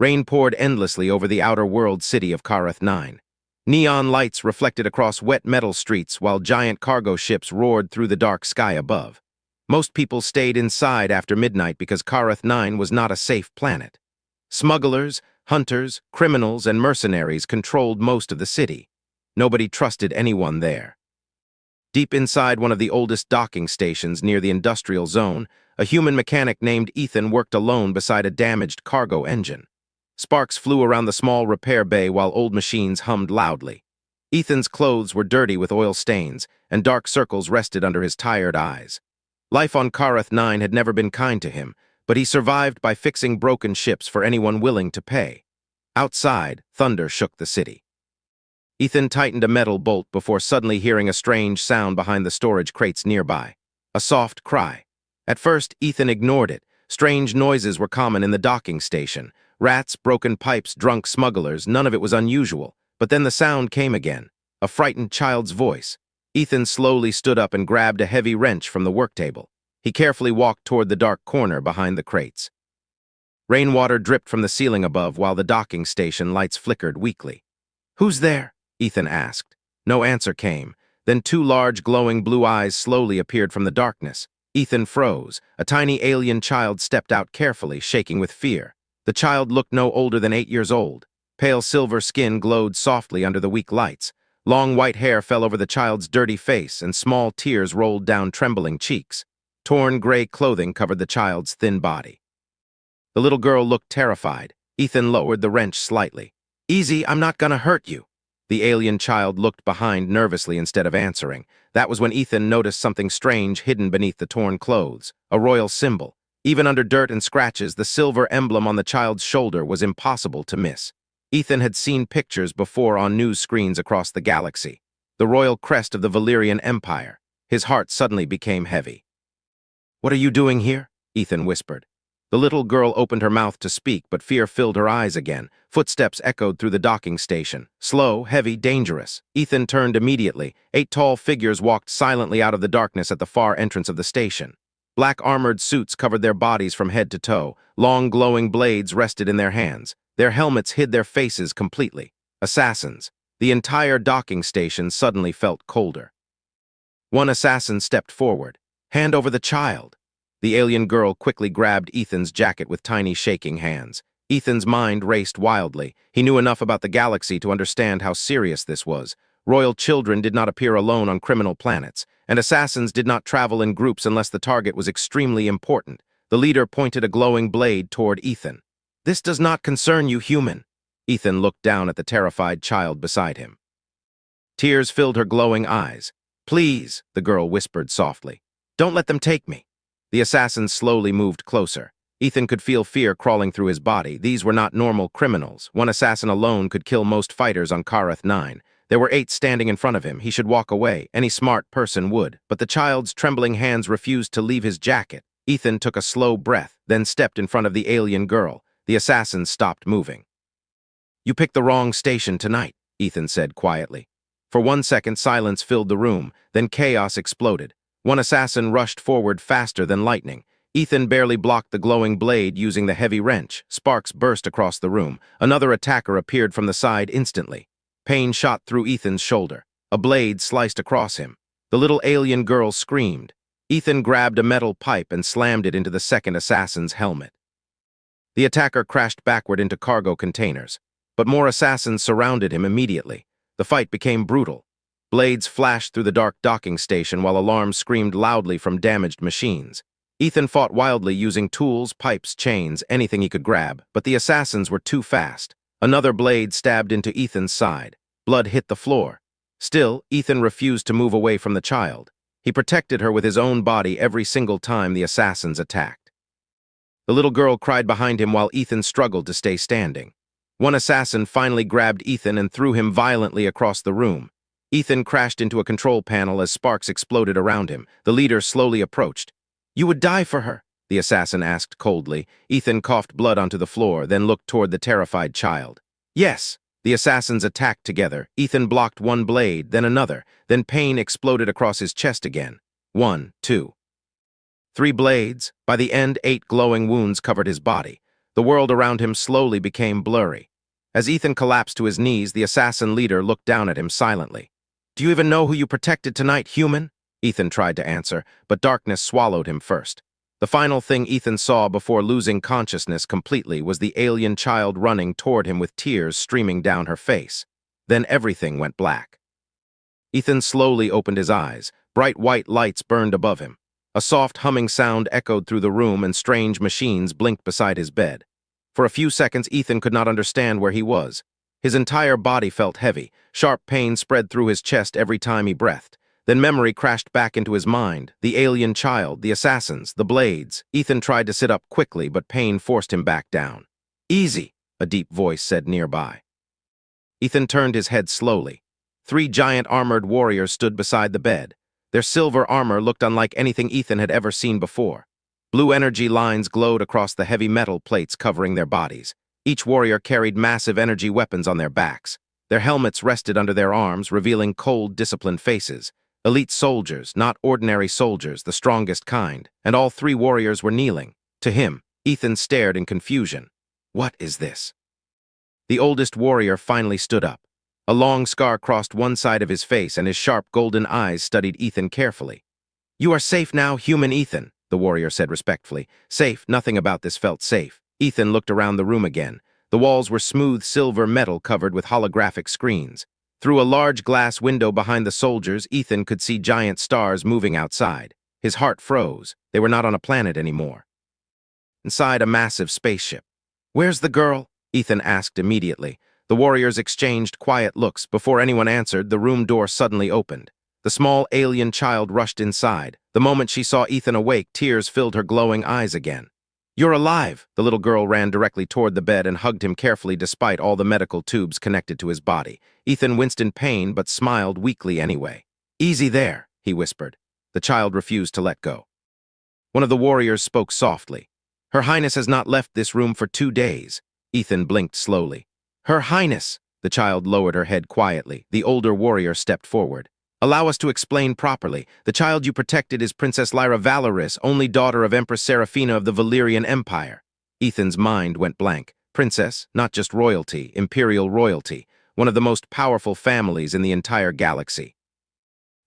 Rain poured endlessly over the outer world city of Karath 9. Neon lights reflected across wet metal streets while giant cargo ships roared through the dark sky above. Most people stayed inside after midnight because Karath 9 was not a safe planet. Smugglers, hunters, criminals, and mercenaries controlled most of the city. Nobody trusted anyone there. Deep inside one of the oldest docking stations near the industrial zone, a human mechanic named Ethan worked alone beside a damaged cargo engine. Sparks flew around the small repair bay while old machines hummed loudly. Ethan's clothes were dirty with oil stains, and dark circles rested under his tired eyes. Life on Karath 9 had never been kind to him, but he survived by fixing broken ships for anyone willing to pay. Outside, thunder shook the city. Ethan tightened a metal bolt before suddenly hearing a strange sound behind the storage crates nearby. A soft cry. At first, Ethan ignored it. Strange noises were common in the docking station. Rats, broken pipes, drunk smugglers, none of it was unusual. But then the sound came again. A frightened child's voice. Ethan slowly stood up and grabbed a heavy wrench from the work table. He carefully walked toward the dark corner behind the crates. Rainwater dripped from the ceiling above while the docking station lights flickered weakly. "Who's there?" Ethan asked. No answer came. Then two large glowing blue eyes slowly appeared from the darkness. Ethan froze. A tiny alien child stepped out carefully, shaking with fear. The child looked no older than 8 years old. Pale silver skin glowed softly under the weak lights. Long white hair fell over the child's dirty face, and small tears rolled down trembling cheeks. Torn gray clothing covered the child's thin body. The little girl looked terrified. Ethan lowered the wrench slightly. "Easy, I'm not gonna hurt you." The alien child looked behind nervously instead of answering. That was when Ethan noticed something strange hidden beneath the torn clothes, a royal symbol. Even under dirt and scratches, the silver emblem on the child's shoulder was impossible to miss. Ethan had seen pictures before on news screens across the galaxy. The royal crest of the Valyrian Empire. His heart suddenly became heavy. "What are you doing here?" Ethan whispered. The little girl opened her mouth to speak, but fear filled her eyes again. Footsteps echoed through the docking station. Slow, heavy, dangerous. Ethan turned immediately. 8 tall figures walked silently out of the darkness at the far entrance of the station. Black armored suits covered their bodies from head to toe. Long glowing blades rested in their hands. Their helmets hid their faces completely. Assassins. The entire docking station suddenly felt colder. One assassin stepped forward. "Hand over the child." The alien girl quickly grabbed Ethan's jacket with tiny shaking hands. Ethan's mind raced wildly. He knew enough about the galaxy to understand how serious this was. Royal children did not appear alone on criminal planets, and assassins did not travel in groups unless the target was extremely important. The leader pointed a glowing blade toward Ethan. "This does not concern you, human." Ethan looked down at the terrified child beside him. Tears filled her glowing eyes. "Please," the girl whispered softly. "Don't let them take me." The assassins slowly moved closer. Ethan could feel fear crawling through his body. These were not normal criminals. One assassin alone could kill most fighters on Karath 9. There were 8 standing in front of him. He should walk away. Any smart person would. But the child's trembling hands refused to leave his jacket. Ethan took a slow breath, then stepped in front of the alien girl. The assassins stopped moving. "You picked the wrong station tonight," Ethan said quietly. For 1 second, silence filled the room. Then chaos exploded. One assassin rushed forward faster than lightning. Ethan barely blocked the glowing blade using the heavy wrench. Sparks burst across the room. Another attacker appeared from the side instantly. Pain shot through Ethan's shoulder. A blade sliced across him. The little alien girl screamed. Ethan grabbed a metal pipe and slammed it into the second assassin's helmet. The attacker crashed backward into cargo containers. But more assassins surrounded him immediately. The fight became brutal. Blades flashed through the dark docking station while alarms screamed loudly from damaged machines. Ethan fought wildly using tools, pipes, chains, anything he could grab, but the assassins were too fast. Another blade stabbed into Ethan's side. Blood hit the floor. Still, Ethan refused to move away from the child. He protected her with his own body every single time the assassins attacked. The little girl cried behind him while Ethan struggled to stay standing. One assassin finally grabbed Ethan and threw him violently across the room. Ethan crashed into a control panel as sparks exploded around him. The leader slowly approached. "You would die for her?" the assassin asked coldly. Ethan coughed blood onto the floor, then looked toward the terrified child. "Yes." The assassins attacked together. Ethan blocked one blade, then another. Then pain exploded across his chest again. 1, 2. 3 blades. By the end, 8 glowing wounds covered his body. The world around him slowly became blurry. As Ethan collapsed to his knees, the assassin leader looked down at him silently. "Do you even know who you protected tonight, human?" Ethan tried to answer, but darkness swallowed him first. The final thing Ethan saw before losing consciousness completely was the alien child running toward him with tears streaming down her face. Then everything went black. Ethan slowly opened his eyes. Bright white lights burned above him. A soft humming sound echoed through the room and strange machines blinked beside his bed. For a few seconds, Ethan could not understand where he was. His entire body felt heavy. Sharp pain spread through his chest every time he breathed. Then memory crashed back into his mind. The alien child, the assassins, the blades. Ethan tried to sit up quickly, but pain forced him back down. "Easy," a deep voice said nearby. Ethan turned his head slowly. 3 giant armored warriors stood beside the bed. Their silver armor looked unlike anything Ethan had ever seen before. Blue energy lines glowed across the heavy metal plates covering their bodies. Each warrior carried massive energy weapons on their backs. Their helmets rested under their arms, revealing cold, disciplined faces. Elite soldiers, not ordinary soldiers, the strongest kind, and all 3 warriors were kneeling. To him, Ethan stared in confusion. What is this? The oldest warrior finally stood up. A long scar crossed one side of his face, and his sharp golden eyes studied Ethan carefully. "You are safe now, human Ethan," the warrior said respectfully. Safe, nothing about this felt safe. Ethan looked around the room again. The walls were smooth silver metal covered with holographic screens. Through a large glass window behind the soldiers, Ethan could see giant stars moving outside. His heart froze. They were not on a planet anymore. Inside a massive spaceship. "Where's the girl?" Ethan asked immediately. The warriors exchanged quiet looks. Before anyone answered, the room door suddenly opened. The small alien child rushed inside. The moment she saw Ethan awake, tears filled her glowing eyes again. "You're alive!" The little girl ran directly toward the bed and hugged him carefully despite all the medical tubes connected to his body. Ethan winced in pain but smiled weakly anyway. "Easy there," he whispered. The child refused to let go. One of the warriors spoke softly. "Her Highness has not left this room for 2 days." Ethan blinked slowly. "Her Highness!" The child lowered her head quietly. The older warrior stepped forward. "Allow us to explain properly. The child you protected is Princess Lyra Valoris, only daughter of Empress Seraphina of the Valyrian Empire." Ethan's mind went blank. Princess, not just royalty, imperial royalty, one of the most powerful families in the entire galaxy.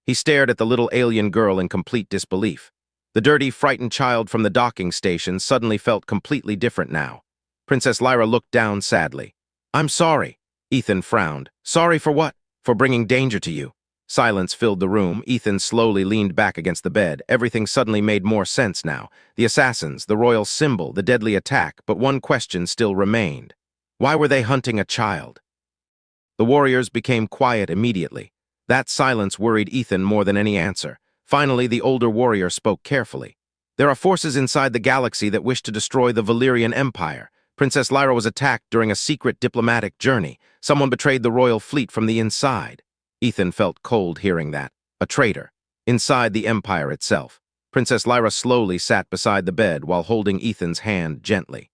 He stared at the little alien girl in complete disbelief. The dirty, frightened child from the docking station suddenly felt completely different now. Princess Lyra looked down sadly. "I'm sorry." Ethan frowned. "Sorry for what?" "For bringing danger to you." Silence filled the room. Ethan slowly leaned back against the bed. Everything suddenly made more sense now. The assassins, the royal symbol, the deadly attack, but one question still remained. Why were they hunting a child? The warriors became quiet immediately. That silence worried Ethan more than any answer. Finally, the older warrior spoke carefully. "There are forces inside the galaxy that wish to destroy the Valyrian Empire. Princess Lyra was attacked during a secret diplomatic journey. Someone betrayed the royal fleet from the inside." Ethan felt cold hearing that. A traitor. Inside the Empire itself. Princess Lyra slowly sat beside the bed while holding Ethan's hand gently.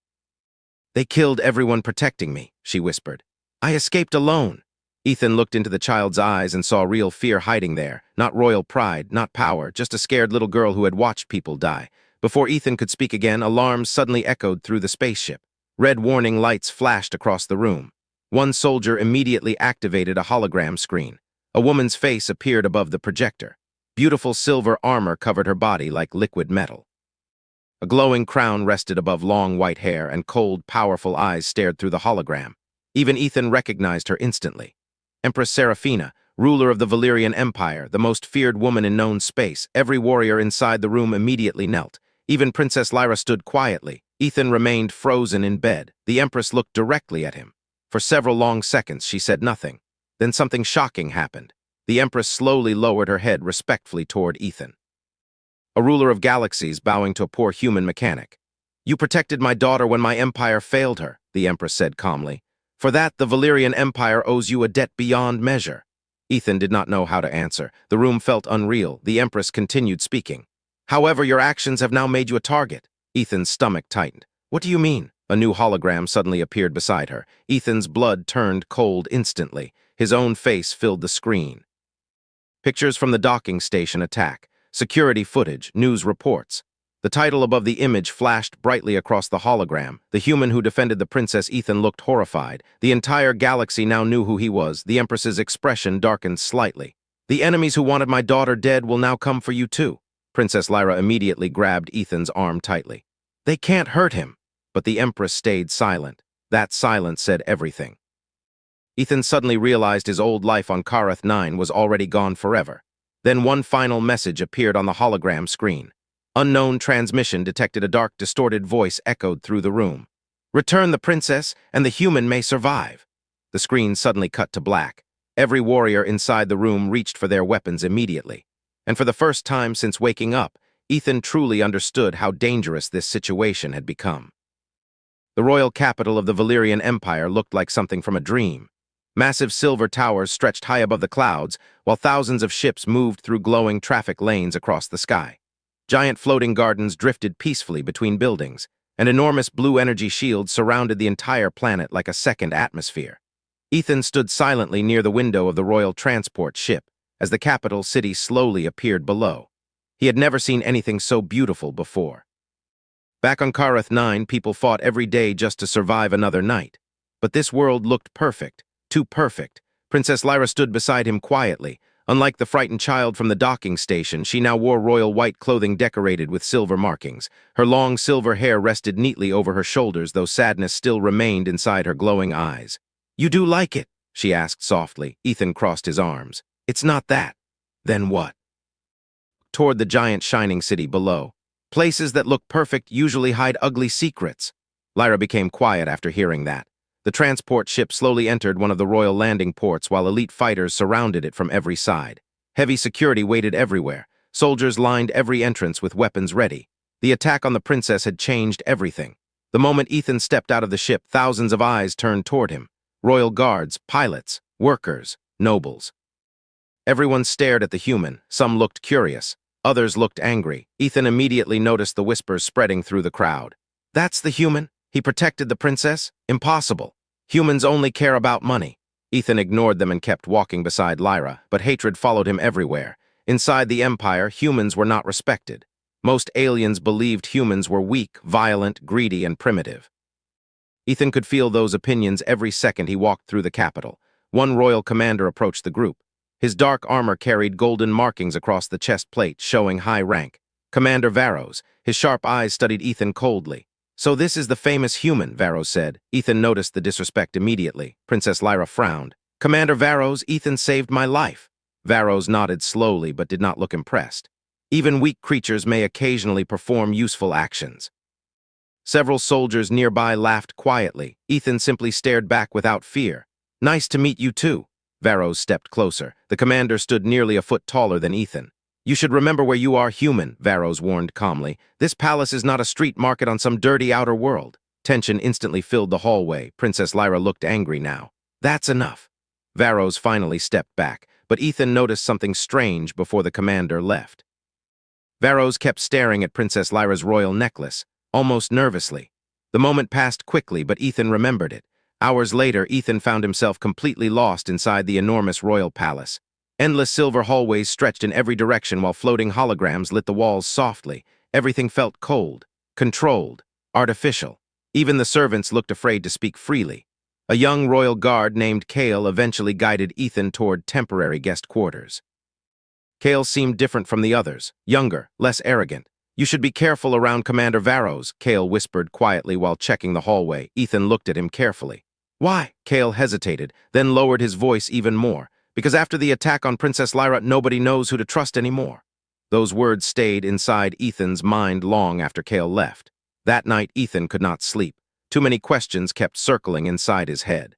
"They killed everyone protecting me," she whispered. "I escaped alone." Ethan looked into the child's eyes and saw real fear hiding there. Not royal pride, not power, just a scared little girl who had watched people die. Before Ethan could speak again, alarms suddenly echoed through the spaceship. Red warning lights flashed across the room. One soldier immediately activated a hologram screen. A woman's face appeared above the projector. Beautiful silver armor covered her body like liquid metal. A glowing crown rested above long white hair, and cold, powerful eyes stared through the hologram. Even Ethan recognized her instantly. Empress Seraphina, ruler of the Valyrian Empire, the most feared woman in known space. Every warrior inside the room immediately knelt. Even Princess Lyra stood quietly. Ethan remained frozen in bed. The Empress looked directly at him. For several long seconds, she said nothing. Then something shocking happened. The Empress slowly lowered her head respectfully toward Ethan. A ruler of galaxies bowing to a poor human mechanic. "You protected my daughter when my empire failed her," the Empress said calmly. "For that, the Valyrian Empire owes you a debt beyond measure." Ethan did not know how to answer. The room felt unreal. The Empress continued speaking. "However, your actions have now made you a target." Ethan's stomach tightened. "What do you mean?" A new hologram suddenly appeared beside her. Ethan's blood turned cold instantly. His own face filled the screen. Pictures from the docking station attack. Security footage, news reports. The title above the image flashed brightly across the hologram. The human who defended the princess Ethan looked horrified. The entire galaxy now knew who he was. The Empress's expression darkened slightly. "The enemies who wanted my daughter dead will now come for you too." Princess Lyra immediately grabbed Ethan's arm tightly. "They can't hurt him." But the Empress stayed silent. That silence said everything. Ethan suddenly realized his old life on Kareth 9 was already gone forever. Then one final message appeared on the hologram screen. Unknown transmission detected a dark, distorted voice echoed through the room. "Return the princess, and the human may survive." The screen suddenly cut to black. Every warrior inside the room reached for their weapons immediately. And for the first time since waking up, Ethan truly understood how dangerous this situation had become. The royal capital of the Valyrian Empire looked like something from a dream. Massive silver towers stretched high above the clouds, while thousands of ships moved through glowing traffic lanes across the sky. Giant floating gardens drifted peacefully between buildings, and enormous blue energy shields surrounded the entire planet like a second atmosphere. Ethan stood silently near the window of the royal transport ship as the capital city slowly appeared below. He had never seen anything so beautiful before. Back on Kareth 9, people fought every day just to survive another night. But this world looked perfect, too perfect. Princess Lyra stood beside him quietly. Unlike the frightened child from the docking station, she now wore royal white clothing decorated with silver markings. Her long silver hair rested neatly over her shoulders, though sadness still remained inside her glowing eyes. "You do like it?" she asked softly. Ethan crossed his arms. "It's not that." "Then what?" Toward the giant shining city below. "Places that look perfect usually hide ugly secrets." Lyra became quiet after hearing that. The transport ship slowly entered one of the royal landing ports while elite fighters surrounded it from every side. Heavy security waited everywhere. Soldiers lined every entrance with weapons ready. The attack on the princess had changed everything. The moment Ethan stepped out of the ship, thousands of eyes turned toward him. Royal guards, pilots, workers, nobles. Everyone stared at the human. Some looked curious. Others looked angry. Ethan immediately noticed the whispers spreading through the crowd. "That's the human? He protected the princess? Impossible. Humans only care about money." Ethan ignored them and kept walking beside Lyra, but hatred followed him everywhere. Inside the Empire, humans were not respected. Most aliens believed humans were weak, violent, greedy, and primitive. Ethan could feel those opinions every second he walked through the capital. One royal commander approached the group. His dark armor carried golden markings across the chest plate, showing high rank. Commander Varros. His sharp eyes studied Ethan coldly. "So this is the famous human," Varros said. Ethan noticed the disrespect immediately. Princess Lyra frowned. "Commander Varros, Ethan saved my life." Varros nodded slowly but did not look impressed. Even weak creatures may occasionally perform useful actions. Several soldiers nearby laughed quietly. Ethan simply stared back without fear. "Nice to meet you too." Varros stepped closer. The commander stood nearly a foot taller than Ethan. "You should remember where you are, human," Varros warned calmly. "This palace is not a street market on some dirty outer world." Tension instantly filled the hallway. Princess Lyra looked angry now. "That's enough." Varros finally stepped back, but Ethan noticed something strange before the commander left. Varros kept staring at Princess Lyra's royal necklace, almost nervously. The moment passed quickly, but Ethan remembered it. Hours later, Ethan found himself completely lost inside the enormous royal palace. Endless silver hallways stretched in every direction while floating holograms lit the walls softly. Everything felt cold, controlled, artificial. Even the servants looked afraid to speak freely. A young royal guard named Kale eventually guided Ethan toward temporary guest quarters. Kale seemed different from the others, younger, less arrogant. "You should be careful around Commander Varros," Kale whispered quietly while checking the hallway. Ethan looked at him carefully. "Why?" Kale hesitated, then lowered his voice even more. "Because after the attack on Princess Lyra, nobody knows who to trust anymore." Those words stayed inside Ethan's mind long after Kale left. That night, Ethan could not sleep. Too many questions kept circling inside his head.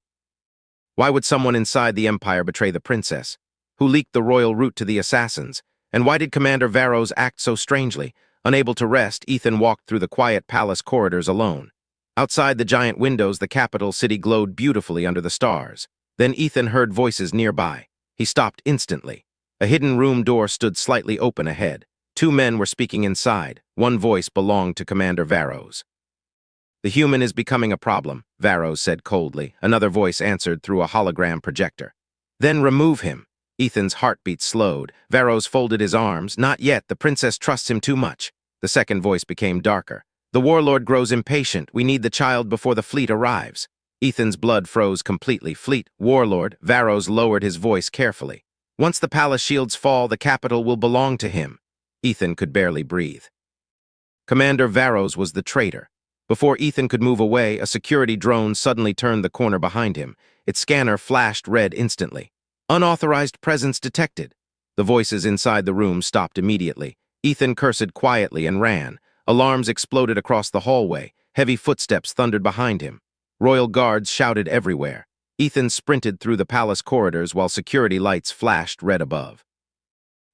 Why would someone inside the Empire betray the princess? Who leaked the royal route to the assassins? And why did Commander Varros act so strangely? Unable to rest, Ethan walked through the quiet palace corridors alone. Outside the giant windows, the capital city glowed beautifully under the stars. Then Ethan heard voices nearby. He stopped instantly. A hidden room door stood slightly open ahead. Two men were speaking inside. One voice belonged to Commander Varros. "The human is becoming a problem," Varros said coldly. Another voice answered through a hologram projector. "Then remove him." Ethan's heartbeat slowed. Varros folded his arms. "Not yet. The princess trusts him too much." The second voice became darker. The warlord grows impatient. We need the child before the fleet arrives. Ethan's blood froze completely. Fleet, warlord, Varros lowered his voice carefully. Once the palace shields fall, the capital will belong to him. Ethan could barely breathe. Commander Varros was the traitor. Before Ethan could move away, a security drone suddenly turned the corner behind him. Its scanner flashed red instantly. Unauthorized presence detected. The voices inside the room stopped immediately. Ethan cursed quietly and ran. Alarms exploded across the hallway. Heavy footsteps thundered behind him. Royal guards shouted everywhere. Ethan sprinted through the palace corridors while security lights flashed red above.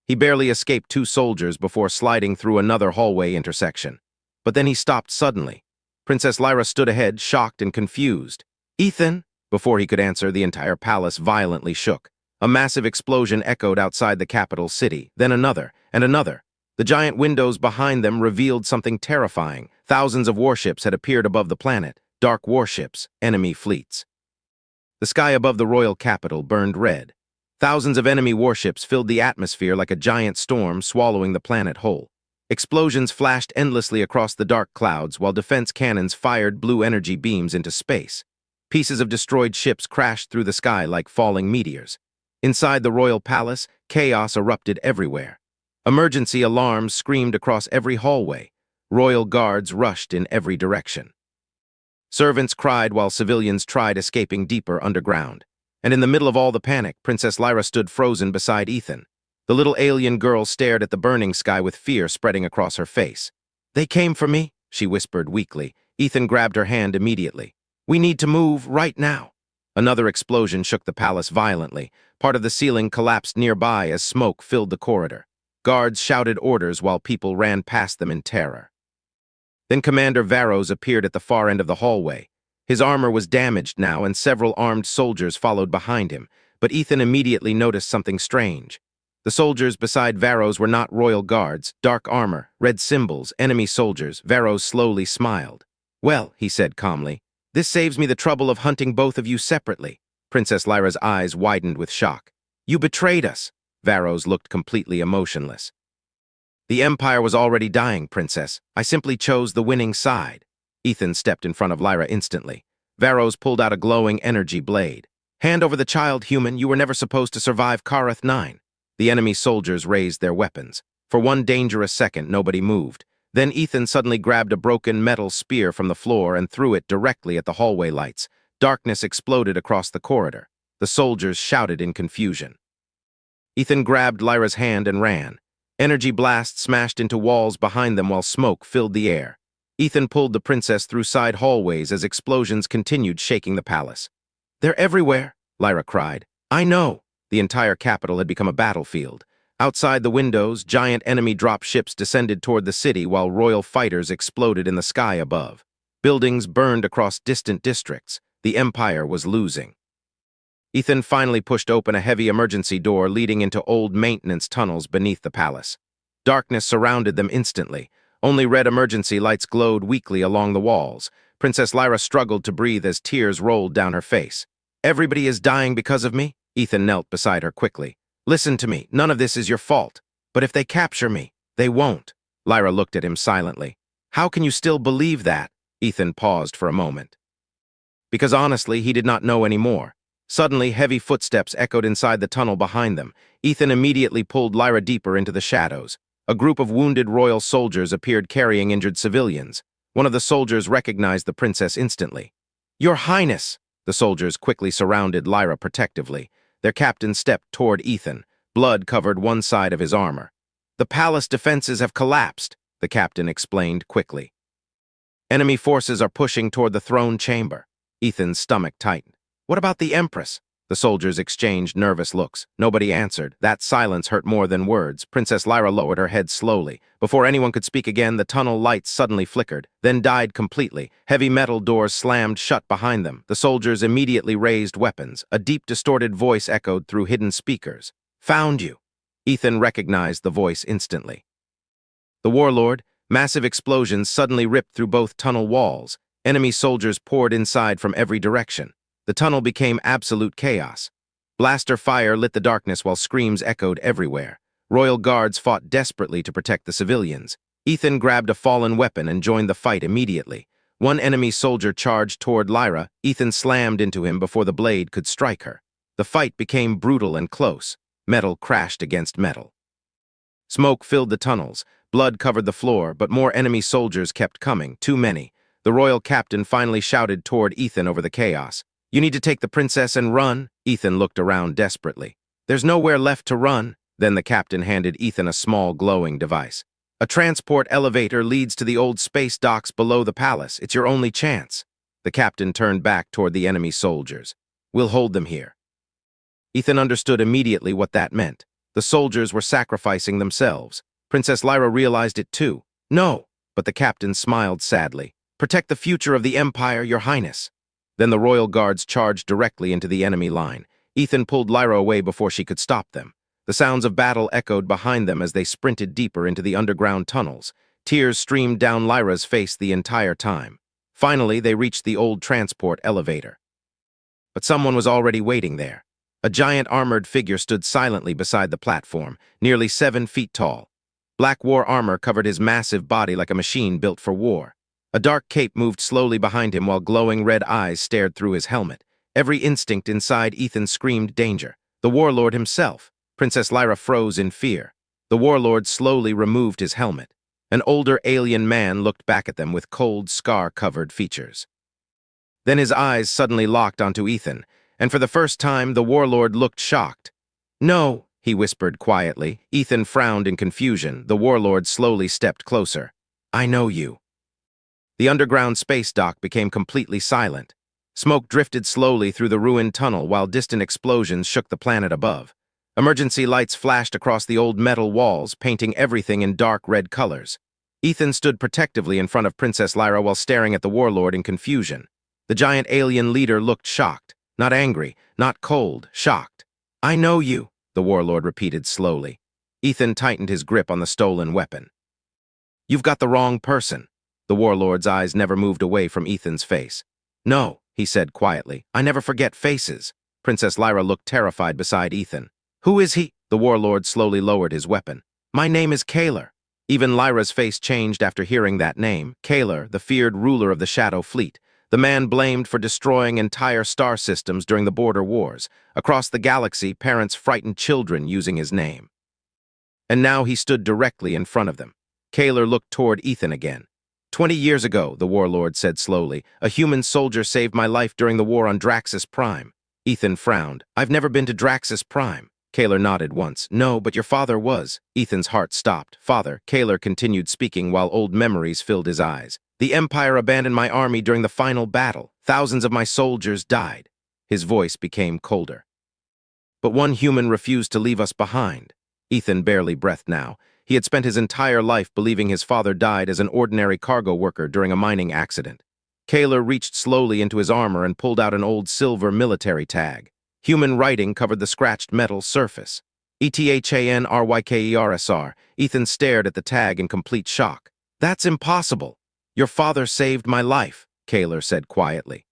He barely escaped two soldiers before sliding through another hallway intersection. But then he stopped suddenly. Princess Lyra stood ahead, shocked and confused. "Ethan!" Before he could answer, the entire palace violently shook. A massive explosion echoed outside the capital city, then another, and another. The giant windows behind them revealed something terrifying. Thousands of warships had appeared above the planet, dark warships, enemy fleets. The sky above the royal capital burned red. Thousands of enemy warships filled the atmosphere like a giant storm swallowing the planet whole. Explosions flashed endlessly across the dark clouds while defense cannons fired blue energy beams into space. Pieces of destroyed ships crashed through the sky like falling meteors. Inside the royal palace, chaos erupted everywhere. Emergency alarms screamed across every hallway. Royal guards rushed in every direction. Servants cried while civilians tried escaping deeper underground. And in the middle of all the panic, Princess Lyra stood frozen beside Ethan. The little alien girl stared at the burning sky with fear spreading across her face. "They came for me," she whispered weakly. Ethan grabbed her hand immediately. "We need to move right now." Another explosion shook the palace violently. Part of the ceiling collapsed nearby as smoke filled the corridor. Guards shouted orders while people ran past them in terror. Then Commander Varros appeared at the far end of the hallway. His armor was damaged now, and several armed soldiers followed behind him, but Ethan immediately noticed something strange. The soldiers beside Varros were not royal guards, dark armor, red symbols, enemy soldiers. Varros slowly smiled. "Well," he said calmly, "this saves me the trouble of hunting both of you separately." Princess Lyra's eyes widened with shock. "You betrayed us." Varros looked completely emotionless. "The Empire was already dying, Princess. I simply chose the winning side." Ethan stepped in front of Lyra instantly. Varros pulled out a glowing energy blade. "Hand over the child, human. You were never supposed to survive Kareth 9. The enemy soldiers raised their weapons. For one dangerous second, nobody moved. Then Ethan suddenly grabbed a broken metal spear from the floor and threw it directly at the hallway lights. Darkness exploded across the corridor. The soldiers shouted in confusion. Ethan grabbed Lyra's hand and ran. Energy blasts smashed into walls behind them while smoke filled the air. Ethan pulled the princess through side hallways as explosions continued shaking the palace. "They're everywhere," Lyra cried. "I know." The entire capital had become a battlefield. Outside the windows, giant enemy dropships descended toward the city while royal fighters exploded in the sky above. Buildings burned across distant districts. The Empire was losing. Ethan finally pushed open a heavy emergency door leading into old maintenance tunnels beneath the palace. Darkness surrounded them instantly. Only red emergency lights glowed weakly along the walls. Princess Lyra struggled to breathe as tears rolled down her face. "Everybody is dying because of me?" Ethan knelt beside her quickly. "Listen to me. None of this is your fault. But if they capture me, they won't." Lyra looked at him silently. "How can you still believe that?" Ethan paused for a moment. Because honestly, he did not know anymore. Suddenly, heavy footsteps echoed inside the tunnel behind them. Ethan immediately pulled Lyra deeper into the shadows. A group of wounded royal soldiers appeared carrying injured civilians. One of the soldiers recognized the princess instantly. "Your Highness!" The soldiers quickly surrounded Lyra protectively. Their captain stepped toward Ethan. Blood covered one side of his armor. "The palace defenses have collapsed," the captain explained quickly. "Enemy forces are pushing toward the throne chamber." Ethan's stomach tightened. "What about the Empress?" The soldiers exchanged nervous looks. Nobody answered. That silence hurt more than words. Princess Lyra lowered her head slowly. Before anyone could speak again, the tunnel lights suddenly flickered, then died completely. Heavy metal doors slammed shut behind them. The soldiers immediately raised weapons. A deep, distorted voice echoed through hidden speakers. "Found you." Ethan recognized the voice instantly. The warlord. Massive explosions suddenly ripped through both tunnel walls. Enemy soldiers poured inside from every direction. The tunnel became absolute chaos. Blaster fire lit the darkness while screams echoed everywhere. Royal guards fought desperately to protect the civilians. Ethan grabbed a fallen weapon and joined the fight immediately. One enemy soldier charged toward Lyra. Ethan slammed into him before the blade could strike her. The fight became brutal and close. Metal crashed against metal. Smoke filled the tunnels. Blood covered the floor, but more enemy soldiers kept coming, too many. The royal captain finally shouted toward Ethan over the chaos. "You need to take the princess and run." Ethan looked around desperately. "There's nowhere left to run." Then the captain handed Ethan a small glowing device. "A transport elevator leads to the old space docks below the palace. It's your only chance." The captain turned back toward the enemy soldiers. "We'll hold them here." Ethan understood immediately what that meant. The soldiers were sacrificing themselves. Princess Lyra realized it too. "No," but the captain smiled sadly. "Protect the future of the Empire, Your Highness." Then the royal guards charged directly into the enemy line. Ethan pulled Lyra away before she could stop them. The sounds of battle echoed behind them as they sprinted deeper into the underground tunnels. Tears streamed down Lyra's face the entire time. Finally, they reached the old transport elevator. But someone was already waiting there. A giant armored figure stood silently beside the platform, nearly 7 feet tall. Black war armor covered his massive body like a machine built for war. A dark cape moved slowly behind him while glowing red eyes stared through his helmet. Every instinct inside Ethan screamed danger. The warlord himself. Princess Lyra froze in fear. The warlord slowly removed his helmet. An older alien man looked back at them with cold, scar-covered features. Then his eyes suddenly locked onto Ethan, and for the first time the warlord looked shocked. "No," he whispered quietly. Ethan frowned in confusion. The warlord slowly stepped closer. "I know you." The underground space dock became completely silent. Smoke drifted slowly through the ruined tunnel while distant explosions shook the planet above. Emergency lights flashed across the old metal walls, painting everything in dark red colors. Ethan stood protectively in front of Princess Lyra while staring at the warlord in confusion. The giant alien leader looked shocked. Not angry, not cold, shocked. "I know you," the warlord repeated slowly. Ethan tightened his grip on the stolen weapon. "You've got the wrong person." The warlord's eyes never moved away from Ethan's face. "No," he said quietly. "I never forget faces." Princess Lyra looked terrified beside Ethan. "Who is he?" The warlord slowly lowered his weapon. "My name is Kaler." Even Lyra's face changed after hearing that name. Kaler, the feared ruler of the Shadow Fleet. The man blamed for destroying entire star systems during the border wars. Across the galaxy, parents frightened children using his name. And now he stood directly in front of them. Kaler looked toward Ethan again. 20 years ago, the warlord said slowly, a human soldier saved my life during the war on Draxus Prime. Ethan frowned. "I've never been to Draxus Prime." Kaler nodded once. "No, but your father was." Ethan's heart stopped. "Father," Kaler continued speaking while old memories filled his eyes. "The Empire abandoned my army during the final battle. Thousands of my soldiers died." His voice became colder. "But one human refused to leave us behind." Ethan barely breathed now. He had spent his entire life believing his father died as an ordinary cargo worker during a mining accident. Kaler reached slowly into his armor and pulled out an old silver military tag. Human writing covered the scratched metal surface. ETHANRYKERSR. Ethan stared at the tag in complete shock. "That's impossible." "Your father saved my life," Kaler said quietly.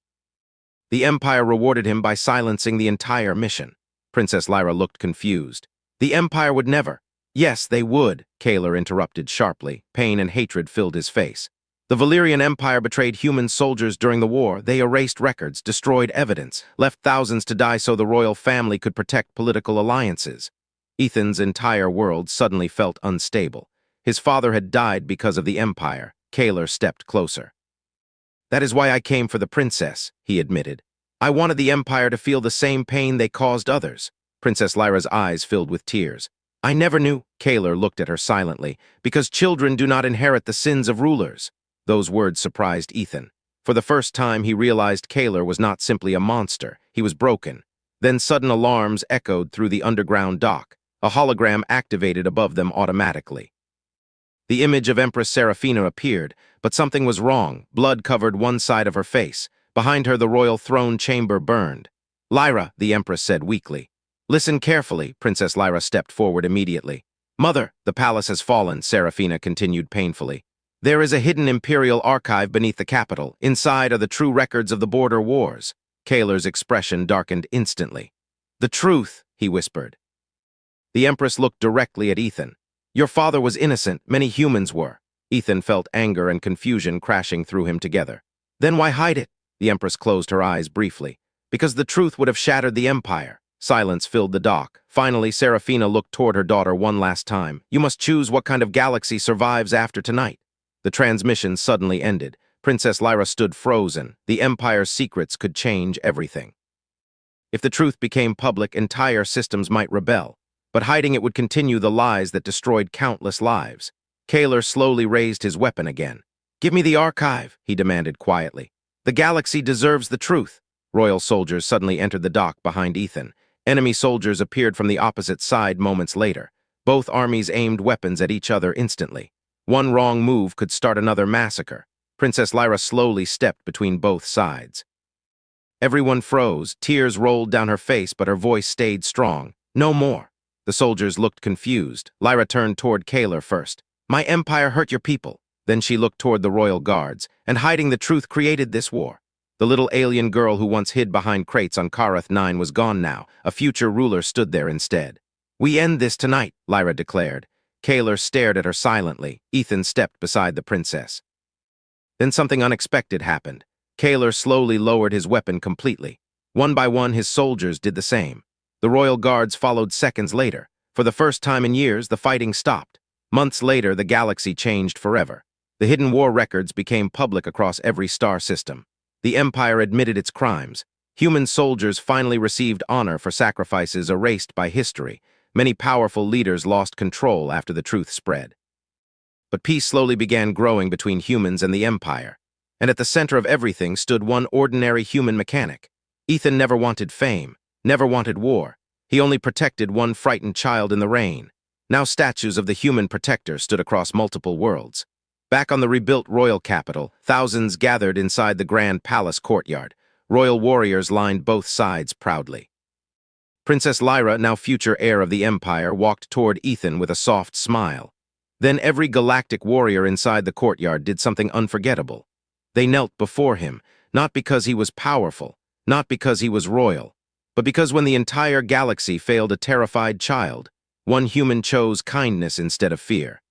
"The Empire rewarded him by silencing the entire mission." Princess Lyra looked confused. "The Empire would never." "Yes, they would," Kaler interrupted sharply. Pain and hatred filled his face. "The Valyrian Empire betrayed human soldiers during the war. They erased records, destroyed evidence, left thousands to die so the royal family could protect political alliances." Ethan's entire world suddenly felt unstable. His father had died because of the Empire. Kaler stepped closer. "That is why I came for the princess," he admitted. "I wanted the Empire to feel the same pain they caused others." Princess Lyra's eyes filled with tears. "I never knew," Kaler looked at her silently, "because children do not inherit the sins of rulers." Those words surprised Ethan. For the first time, he realized Kaler was not simply a monster. He was broken. Then sudden alarms echoed through the underground dock. A hologram activated above them automatically. The image of Empress Seraphina appeared, but something was wrong. Blood covered one side of her face. Behind her, the royal throne chamber burned. "Lyra," the Empress said weakly. "Listen carefully." Princess Lyra stepped forward immediately. "Mother, the palace has fallen," Seraphina continued painfully. "There is a hidden imperial archive beneath the capital. Inside are the true records of the border wars." Kaler's expression darkened instantly. "The truth," he whispered. The Empress looked directly at Ethan. "Your father was innocent. Many humans were." Ethan felt anger and confusion crashing through him together. Then why hide it? The Empress closed her eyes briefly. Because the truth would have shattered the Empire. Silence filled the dock. Finally, Serafina looked toward her daughter one last time. You must choose what kind of galaxy survives after tonight. The transmission suddenly ended. Princess Lyra stood frozen. The Empire's secrets could change everything. If the truth became public, entire systems might rebel. But hiding it would continue the lies that destroyed countless lives. Kaler slowly raised his weapon again. Give me the archive, he demanded quietly. The galaxy deserves the truth. Royal soldiers suddenly entered the dock behind Ethan. Enemy soldiers appeared from the opposite side moments later. Both armies aimed weapons at each other instantly. One wrong move could start another massacre. Princess Lyra slowly stepped between both sides. Everyone froze, tears rolled down her face, but her voice stayed strong. No more. The soldiers looked confused. Lyra turned toward Kaler first. My empire hurt your people. Then she looked toward the royal guards, and hiding the truth created this war. The little alien girl who once hid behind crates on Karath 9 was gone now. A future ruler stood there instead. We end this tonight, Lyra declared. Kaler stared at her silently. Ethan stepped beside the princess. Then something unexpected happened. Kaler slowly lowered his weapon completely. One by one, his soldiers did the same. The royal guards followed seconds later. For the first time in years, the fighting stopped. Months later, the galaxy changed forever. The hidden war records became public across every star system. The Empire admitted its crimes. Human soldiers finally received honor for sacrifices erased by history. Many powerful leaders lost control after the truth spread. But peace slowly began growing between humans and the Empire. And at the center of everything stood one ordinary human mechanic. Ethan never wanted fame, never wanted war. He only protected one frightened child in the rain. Now statues of the human protector stood across multiple worlds. Back on the rebuilt royal capital, thousands gathered inside the grand palace courtyard. Royal warriors lined both sides proudly. Princess Lyra, now future heir of the Empire, walked toward Ethan with a soft smile. Then every galactic warrior inside the courtyard did something unforgettable. They knelt before him, not because he was powerful, not because he was royal, but because when the entire galaxy failed a terrified child, one human chose kindness instead of fear.